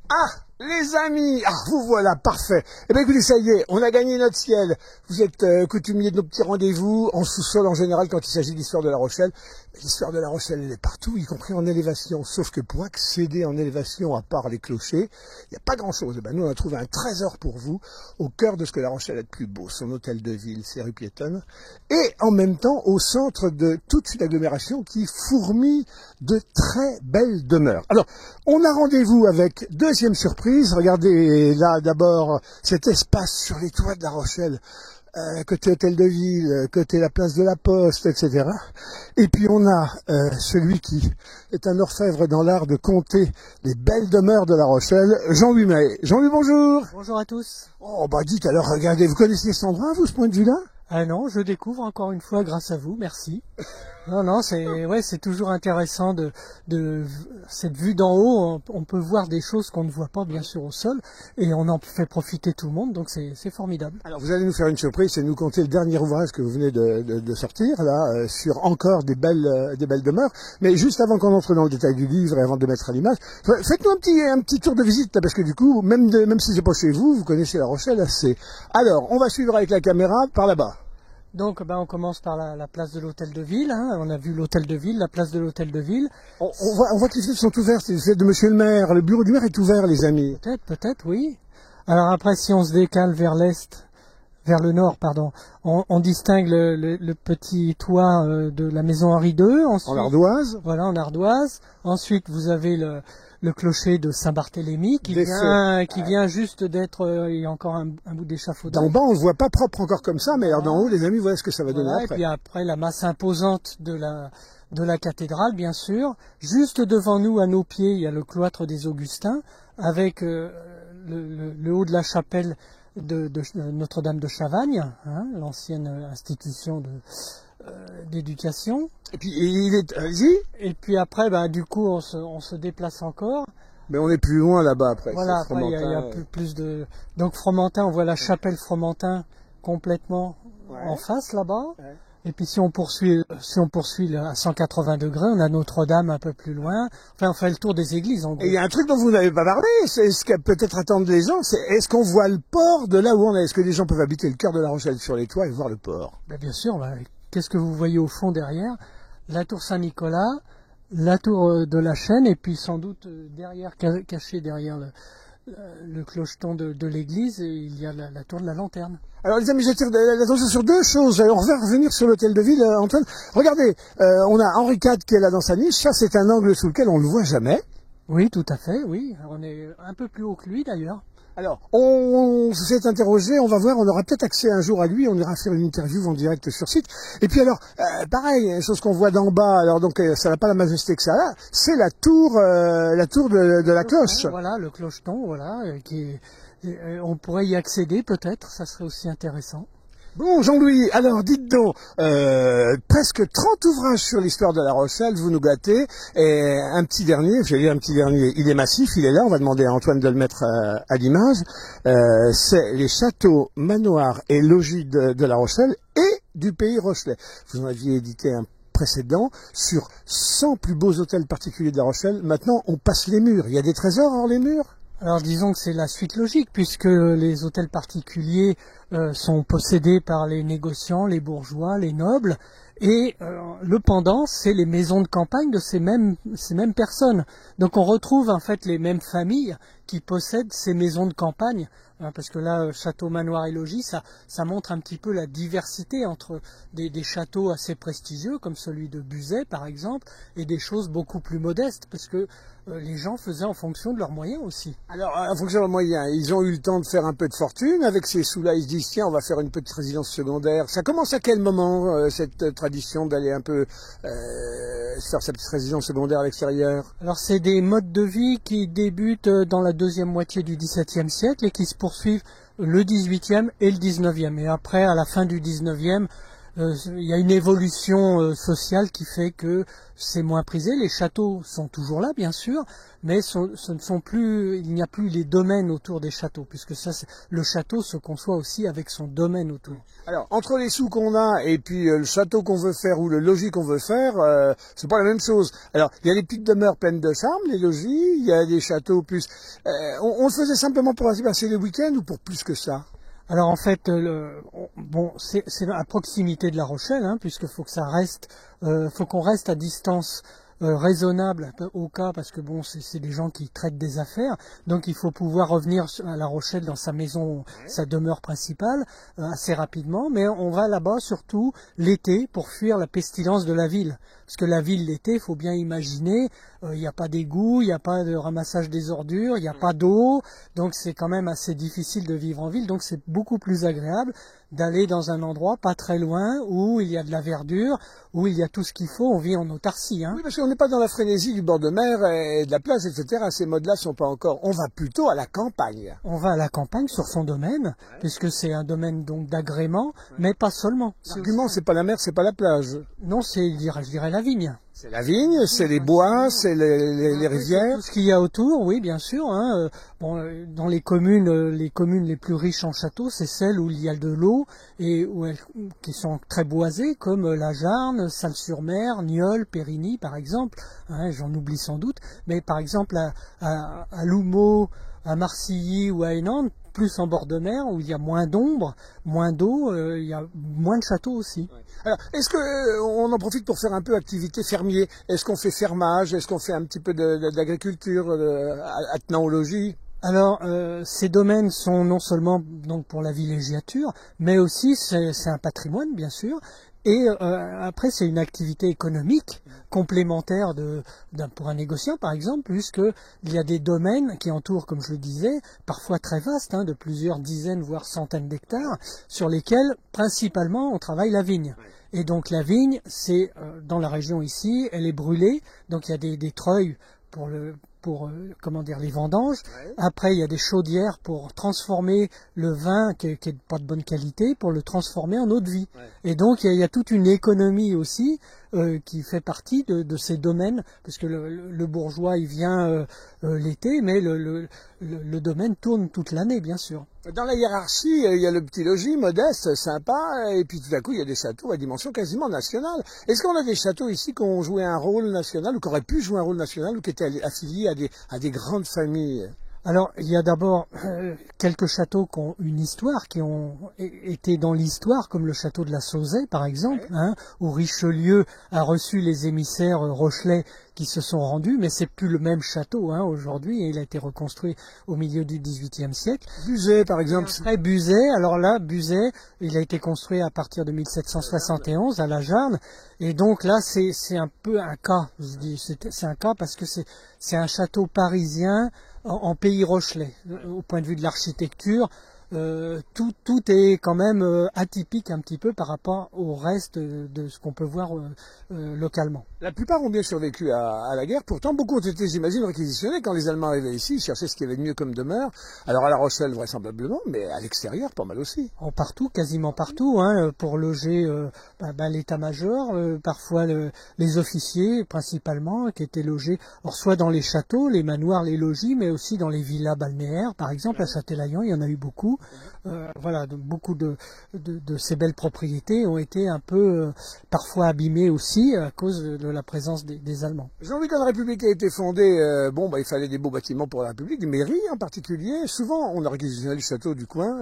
Ah, les amis, vous voilà, parfait. Eh bien écoutez, ça y est, on a gagné notre ciel. Vous êtes coutumiers de nos petits rendez-vous en sous-sol en général quand il s'agit d'histoire de La Rochelle. L'histoire de La Rochelle, elle est partout, y compris en élévation. Sauf que pour accéder en élévation, à part les clochers, il n'y a pas grand-chose. Eh ben, nous, on a trouvé un trésor pour vous, au cœur de ce que La Rochelle a de plus beau. Son hôtel de ville, ses rues piétonnes. Et en même temps, au centre de toute une agglomération qui fourmille de très belles demeures. Alors, on a rendez-vous avec deuxième surprise. Regardez là d'abord cet espace sur les toits de La Rochelle. Côté hôtel de ville, côté la place de la Poste, etc. Et puis on a celui qui est un orfèvre dans l'art de compter les belles demeures de La Rochelle, Jean-Louis Mahé. Jean-Louis, bonjour. Bonjour à tous. Oh bah dites alors, regardez, vous connaissez cet endroit, vous, ce point de vue-là? Ah non, je découvre encore une fois grâce à vous, merci. Non, c'est toujours intéressant de cette vue d'en haut. On peut voir des choses qu'on ne voit pas bien sûr au sol, et on en fait profiter tout le monde, donc c'est formidable. Alors vous allez nous faire une surprise, c'est nous conter le dernier ouvrage que vous venez de sortir là sur encore des belles demeures. Mais juste avant qu'on entre dans le détail du livre et avant de mettre à l'image, faites-nous un petit tour de visite là, parce que du coup, même si c'est pas chez vous, vous connaissez La Rochelle assez. Alors on va suivre avec la caméra par là-bas. Donc on commence par la place de l'hôtel de ville, hein. On a vu l'hôtel de ville, la place de l'hôtel de ville. On voit que les fenêtres sont ouvertes, c'est celle de monsieur le maire, le bureau du maire est ouvert les amis. Peut-être, oui. Alors après, si on se décale vers l'est, vers le nord, pardon, on distingue le petit toit de la maison Henri II. Ensuite, en ardoise. Voilà, en ardoise. Ensuite, vous avez le clocher de Saint-Barthélemy qui vient juste d'être, il y a encore un bout d'échafaudage. D'en bas, on ne voit pas propre encore comme ça, mais alors d'en haut, les amis, voilà ce que ça va donner après. Et puis après, la masse imposante de la cathédrale, bien sûr. Juste devant nous, à nos pieds, il y a le cloître des Augustins, avec le haut de la chapelle de Notre-Dame de Chavagne, hein, l'ancienne institution d'éducation. Et puis allez-y. Et puis après, du coup, on se déplace encore. Mais on est plus loin là-bas après. Voilà, après il y a plus de. Donc Fromentin, on voit la chapelle Fromentin complètement en face là-bas. Ouais. Et puis si on poursuit à 180 degrés, on a Notre-Dame un peu plus loin. Enfin, on fait le tour des églises en gros. Et il y a un truc dont vous n'avez pas parlé, c'est ce qui peut-être attendre les gens, c'est est-ce qu'on voit le port de là où on est? Est-ce que les gens peuvent habiter le cœur de La Rochelle sur les toits et voir le port? Bien sûr. Qu'est-ce que vous voyez au fond derrière? La tour Saint-Nicolas, la tour de la Chaîne, et puis sans doute caché derrière le clocheton de l'église, il y a la tour de la Lanterne. Alors les amis, j'attire l'attention sur deux choses. On va revenir sur l'hôtel de ville, Antoine. Regardez, on a Henri IV qui est là dans sa niche. Ça, c'est un angle sous lequel on ne le voit jamais. Oui, tout à fait, oui. On est un peu plus haut que lui d'ailleurs. Alors, on s'est interrogé, on va voir, on aura peut-être accès un jour à lui, on ira faire une interview en direct sur site. Et puis alors, pareil, chose qu'on voit d'en bas, alors donc ça n'a pas la majesté que ça a, c'est la tour de la cloche. Voilà, le clocheton, voilà, on pourrait y accéder peut-être, ça serait aussi intéressant. Bon, Jean-Louis, alors dites donc, presque 30 ouvrages sur l'histoire de La Rochelle, vous nous gâtez, et un petit dernier, il est massif, il est là, on va demander à Antoine de le mettre à l'image, c'est les châteaux, manoirs et logis de La Rochelle et du pays rochelais. Vous en aviez édité un précédent sur 100 plus beaux hôtels particuliers de La Rochelle, maintenant on passe les murs, il y a des trésors hors les murs? Alors disons que c'est la suite logique, puisque les hôtels particuliers sont possédés par les négociants, les bourgeois, les nobles, et le pendant, c'est les maisons de campagne de ces mêmes personnes. Donc on retrouve en fait les mêmes familles qui possèdent ces maisons de campagne, hein, parce que là, château, manoir et logis, ça montre un petit peu la diversité entre des châteaux assez prestigieux, comme celui de Buzet par exemple, et des choses beaucoup plus modestes, parce que les gens faisaient en fonction de leurs moyens aussi. Alors, en fonction de leurs moyens, ils ont eu le temps de faire un peu de fortune. Avec ces sous-là, ils se disent, tiens, on va faire une petite résidence secondaire. Ça commence à quel moment, cette tradition d'aller un peu faire sa petite résidence secondaire à l'extérieur? Alors, c'est des modes de vie qui débutent dans la deuxième moitié du XVIIe siècle et qui se poursuivent le XVIIIe et le XIXe. Et après, à la fin du XIXe, il y a une évolution sociale qui fait que c'est moins prisé. Les châteaux sont toujours là, bien sûr, mais ce ne sont plus, il n'y a plus les domaines autour des châteaux, puisque ça, le château se conçoit aussi avec son domaine autour. Alors, entre les sous qu'on a et puis le château qu'on veut faire ou le logis qu'on veut faire, c'est pas la même chose. Alors, il y a les petites demeures pleines de charme, les logis, il y a des châteaux plus... on le faisait simplement pour passer le week-end ou pour plus que ça? Alors en fait, c'est à proximité de La Rochelle, hein, puisque faut que ça reste, faut qu'on reste à distance raisonnable au cas, parce que bon, c'est des gens qui traitent des affaires, donc il faut pouvoir revenir à La Rochelle dans sa maison, sa demeure principale, assez rapidement. Mais on va là-bas surtout l'été pour fuir la pestilence de la ville, parce que la ville l'été, il faut bien imaginer, il n'y a pas d'égout, il n'y a pas de ramassage des ordures, il n'y a pas d'eau, donc c'est quand même assez difficile de vivre en ville. Donc c'est beaucoup plus agréable d'aller dans un endroit pas très loin où il y a de la verdure, où il y a tout ce qu'il faut. On vit en autarcie. Hein. Oui, parce qu'on n'est pas dans la frénésie du bord de mer et de la plage, etc. Ces modes-là sont pas encore. On va plutôt à la campagne. On va à la campagne sur son domaine, puisque c'est un domaine donc d'agrément, mais pas seulement. L'argument, c'est pas la mer, c'est pas la plage. Non, c'est, je dirais la vigne. C'est la vigne, c'est les bois, c'est les rivières. Tout ce qu'il y a autour, oui, bien sûr. Hein. Dans les communes les plus riches en châteaux, c'est celles où il y a de l'eau et qui sont très boisées, comme la Jarne, Salles-sur-Mer, Nieul, Périgny, par exemple. Hein, j'en oublie sans doute. Mais par exemple, à Loumeau, à Marcilly ou à Hénan, plus en bord de mer, où il y a moins d'ombre, moins d'eau, il y a moins de châteaux aussi. Alors, est-ce que on en profite pour faire un peu activité fermier? Est-ce qu'on fait fermage? Est-ce qu'on fait un petit peu d'agriculture attenant au logis? Alors, ces domaines sont non seulement donc pour la villégiature, mais aussi c'est un patrimoine, bien sûr. Et après, c'est une activité économique complémentaire pour un négociant, par exemple, puisqu'il y a des domaines qui entourent, comme je le disais, parfois très vastes, hein, de plusieurs dizaines, voire centaines d'hectares, sur lesquels, principalement, on travaille la vigne. Et donc la vigne, c'est dans la région ici, elle est brûlée, donc il y a des treuils pour les vendanges. Ouais. Après, il y a des chaudières pour transformer le vin qui est pas de bonne qualité, pour le transformer en eau de vie. Ouais. Et donc, il y a toute une économie aussi qui fait partie de ces domaines, parce que le bourgeois, il vient l'été, mais le domaine tourne toute l'année, bien sûr. Dans la hiérarchie, il y a le petit logis modeste, sympa, et puis tout à coup, il y a des châteaux à dimension quasiment nationale. Est-ce qu'on a des châteaux ici qui ont joué un rôle national, ou qui auraient pu jouer un rôle national, ou qui étaient affiliés à des grandes familles? Alors, il y a d'abord quelques châteaux qui ont une histoire, qui ont été dans l'histoire, comme le château de la Sauzet, par exemple, ouais. Hein, où Richelieu a reçu les émissaires rochelais qui se sont rendus, mais c'est plus le même château hein, aujourd'hui, et il a été reconstruit au milieu du XVIIIe siècle. Buzet, par exemple. Après Buzet, alors là, Buzet, il a été construit à partir de 1771 à la Jarne, et donc là, c'est un peu un cas, je dis, c'est un cas parce que c'est un château parisien en pays rochelais, au point de vue de l'architecture. Tout est quand même atypique un petit peu par rapport au reste de ce qu'on peut voir localement. La plupart ont bien survécu à la guerre, pourtant beaucoup ont été, j'imagine, réquisitionnés. Quand les Allemands arrivaient ici, ils cherchaient ce qu'il y avait de mieux comme demeure. Alors à La Rochelle, vraisemblablement, mais à l'extérieur, pas mal aussi. Partout, quasiment partout, hein, pour loger l'état-major, parfois les officiers principalement, qui étaient logés, soit dans les châteaux, les manoirs, les logis, mais aussi dans les villas balnéaires, par exemple à Châtelaillon, il y en a eu beaucoup. Voilà, donc beaucoup de ces belles propriétés ont été un peu parfois abîmées aussi à cause de la présence des Allemands. Jean-Louis, quand la République a été fondée, il fallait des beaux bâtiments pour la République, des mairies en particulier. Souvent, on a réquisitionné le château du coin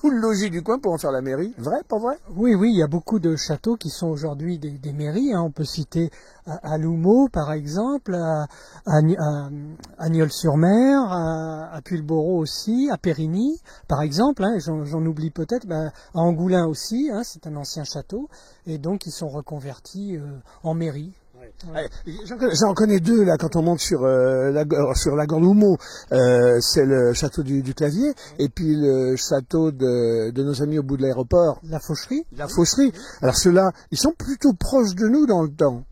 ou le logis du coin pour en faire la mairie. Vrai, pas vrai? Oui, il y a beaucoup de châteaux qui sont aujourd'hui des mairies. Hein. On peut citer à Loumeau, par exemple, à Nieul-sur-Mer, à Pulboro aussi, à Périgny, par exemple. Hein, j'en oublie peut-être. À Angoulins aussi, hein, c'est un ancien château, et donc ils sont reconvertis en mairie. Ouais. J'en connais deux là quand on monte sur la Loumeau, c'est le château du Clavier et puis le château de nos amis au bout de l'aéroport. La Faucherie. La Faucherie. Alors ceux-là, ils sont plutôt proches de nous dans le temps.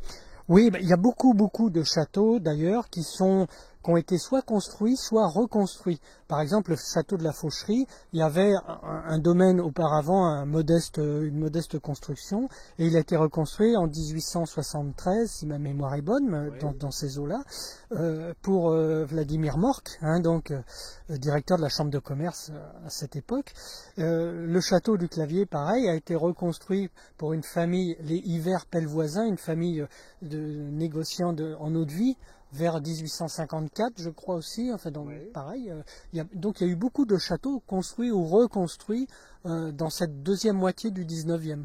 Oui, il y a beaucoup de châteaux d'ailleurs qui sont qui ont été soit construits, soit reconstruits. Par exemple, le château de la Faucherie, il y avait un domaine auparavant, une modeste construction, et il a été reconstruit en 1873, si ma mémoire est bonne, dans ces eaux-là, pour Vladimir Mork, directeur de la Chambre de commerce à cette époque. Le château du Clavier, pareil, a été reconstruit pour une famille, les Hiver Pellevoisin, une famille de négociants en eau de vie, vers 1854, je crois aussi. Pareil. Donc il y a eu beaucoup de châteaux construits ou reconstruits dans cette deuxième moitié du 19e.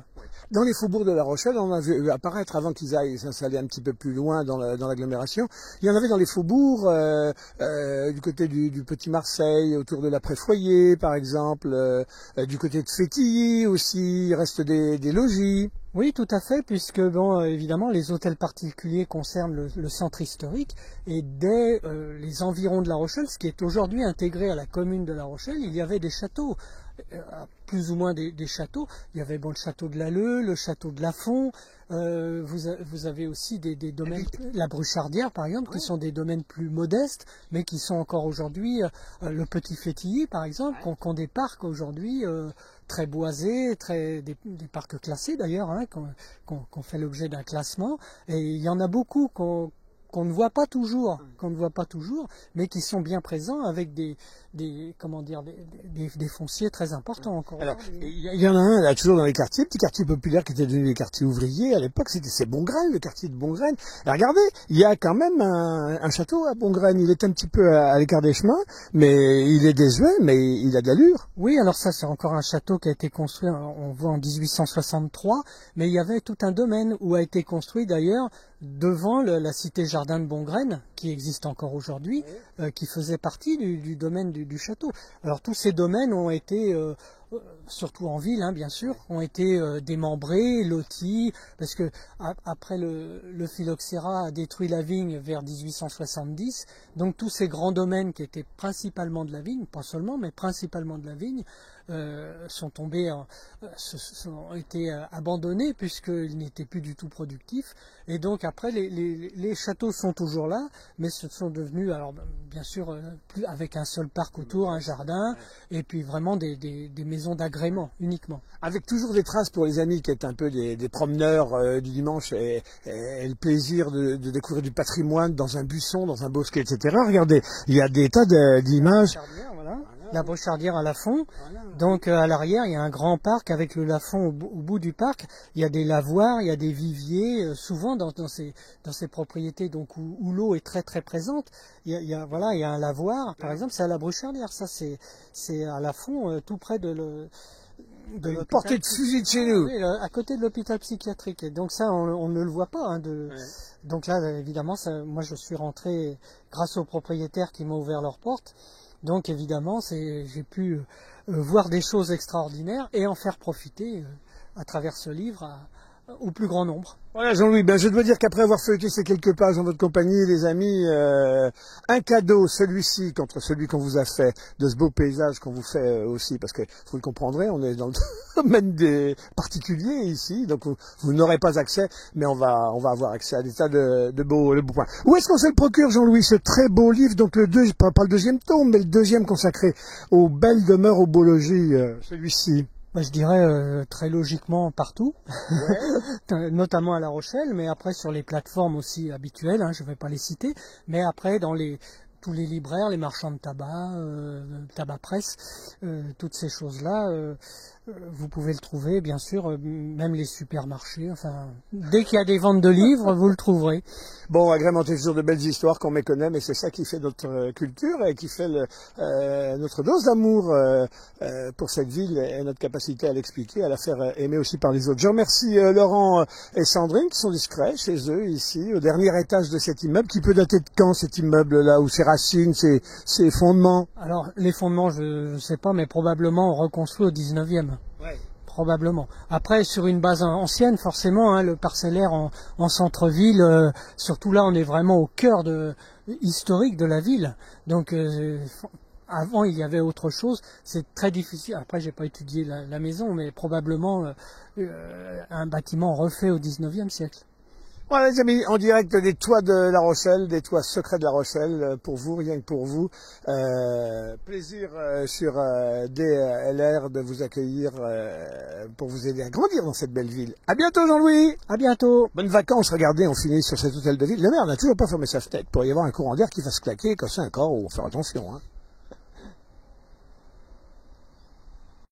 Dans les faubourgs de La Rochelle, on a vu apparaître, avant qu'ils aillent s'installer un petit peu plus loin dans l'agglomération, il y en avait dans les faubourgs, du côté du Petit Marseille, autour de l'après-foyer par exemple, du côté de Fétilly aussi, il reste des logis. Oui, tout à fait, puisque évidemment les hôtels particuliers concernent le centre historique, et dès les environs de La Rochelle, ce qui est aujourd'hui intégré à la commune de La Rochelle, il y avait des châteaux, plus ou moins des châteaux. Il y avait le château de l'Alleu, le château de Lafont. Vous avez aussi des domaines, la Bruchardière par exemple, qui sont des domaines plus modestes, mais qui sont encore aujourd'hui, le Petit Fétilly par exemple, qui ont des parcs aujourd'hui très boisés, des parcs classés d'ailleurs, qui ont fait l'objet d'un classement. Et il y en a beaucoup qu'on ne voit pas toujours, mais qui sont bien présents avec des fonciers très importants encore. Alors, il y en a un là toujours dans les quartiers, petit quartier populaire qui était devenu les quartiers ouvriers à l'époque, c'est Bongraine, le quartier de Bongraine. Et regardez, il y a quand même un château à Bongraine, il est un petit peu à l'écart des chemins, mais il est désuet, mais il a de l'allure. Oui, alors ça c'est encore un château qui a été construit, on voit en 1863, mais il y avait tout un domaine où a été construit d'ailleurs devant la cité jardin de Bongraine, qui existe encore aujourd'hui, qui faisait partie du domaine du château. Alors tous ces domaines ont été, surtout en ville bien sûr, ont été démembrés, lotis, parce que après le phylloxéra a détruit la vigne vers 1870, donc tous ces grands domaines qui étaient principalement de la vigne, pas seulement, mais principalement de la vigne, sont été abandonnés puisqu'ils n'étaient plus du tout productifs. Et donc après les châteaux sont toujours là, mais ce sont devenus, alors bien sûr, plus avec un seul parc autour, un jardin, et puis vraiment des maisons d'agrément uniquement. Avec toujours des traces pour les amis qui est un peu des promeneurs du dimanche et le plaisir de découvrir du patrimoine dans un buisson, dans un bosquet, etc. Regardez, il y a des tas d'images. La Bruchardière à Lafont. Donc à l'arrière, il y a un grand parc avec le Lafont au bout du parc. Il y a des lavoirs, il y a des viviers, souvent dans ces propriétés donc où l'eau est très très présente. Il y a un lavoir, par exemple, c'est à la Bruchardière. Ça c'est à Lafont, tout près de portée de fusil de chez nous. À côté de l'hôpital psychiatrique. Et donc ça, on ne le voit pas. Donc là, évidemment, moi je suis rentré grâce aux propriétaires qui m'ont ouvert leurs portes. Donc évidemment, j'ai pu voir des choses extraordinaires et en faire profiter à travers ce livre au plus grand nombre. Voilà Jean-Louis, je dois dire qu'après avoir feuilleté ces quelques pages en votre compagnie, les amis, un cadeau, celui-ci, contre celui qu'on vous a fait, de ce beau paysage qu'on vous fait aussi, parce que vous le comprendrez, on est dans le domaine des particuliers ici, donc vous n'aurez pas accès, mais on va avoir accès à des tas de beaux points. Où est-ce qu'on se le procure, Jean-Louis, ce très beau livre, donc pas le deuxième tome, mais le deuxième consacré aux belles demeures, au beau logis, celui-ci? Je dirais très logiquement partout, notamment à La Rochelle, mais après sur les plateformes aussi habituelles, je ne vais pas les citer, mais après dans tous les libraires, les marchands de tabac, tabac presse, toutes ces choses-là, vous pouvez le trouver, bien sûr, même les supermarchés, dès qu'il y a des ventes de livres, vous le trouverez. Bon, agrémenté toujours de belles histoires qu'on méconnaît, mais c'est ça qui fait notre culture et qui fait notre dose d'amour pour cette ville et notre capacité à l'expliquer, à la faire aimer aussi par les autres. Je remercie Laurent et Sandrine qui sont discrets chez eux ici, au dernier étage de cet immeuble. Qui peut dater de quand cet immeuble-là, ou ses racines, ses fondements? Alors, les fondements, je ne sais pas, mais probablement reconstruits au 19e. Ouais. Probablement. Après, sur une base ancienne, forcément, le parcellaire en centre-ville, surtout là, on est vraiment au cœur historique de la ville. Donc, avant, il y avait autre chose. C'est très difficile. Après, j'ai pas étudié la maison, mais probablement un bâtiment refait au 19e siècle. Voilà les amis, en direct des toits de La Rochelle, des toits secrets de La Rochelle, pour vous, rien que pour vous. Plaisir sur DLR de vous accueillir pour vous aider à grandir dans cette belle ville. À bientôt Jean-Louis. À bientôt. Bonnes vacances, regardez, on finit sur cet hôtel de ville. Le maire n'a toujours pas fermé sa fenêtre pour y avoir un courant d'air qui fasse claquer, casser un corps, ou faire attention. Hein.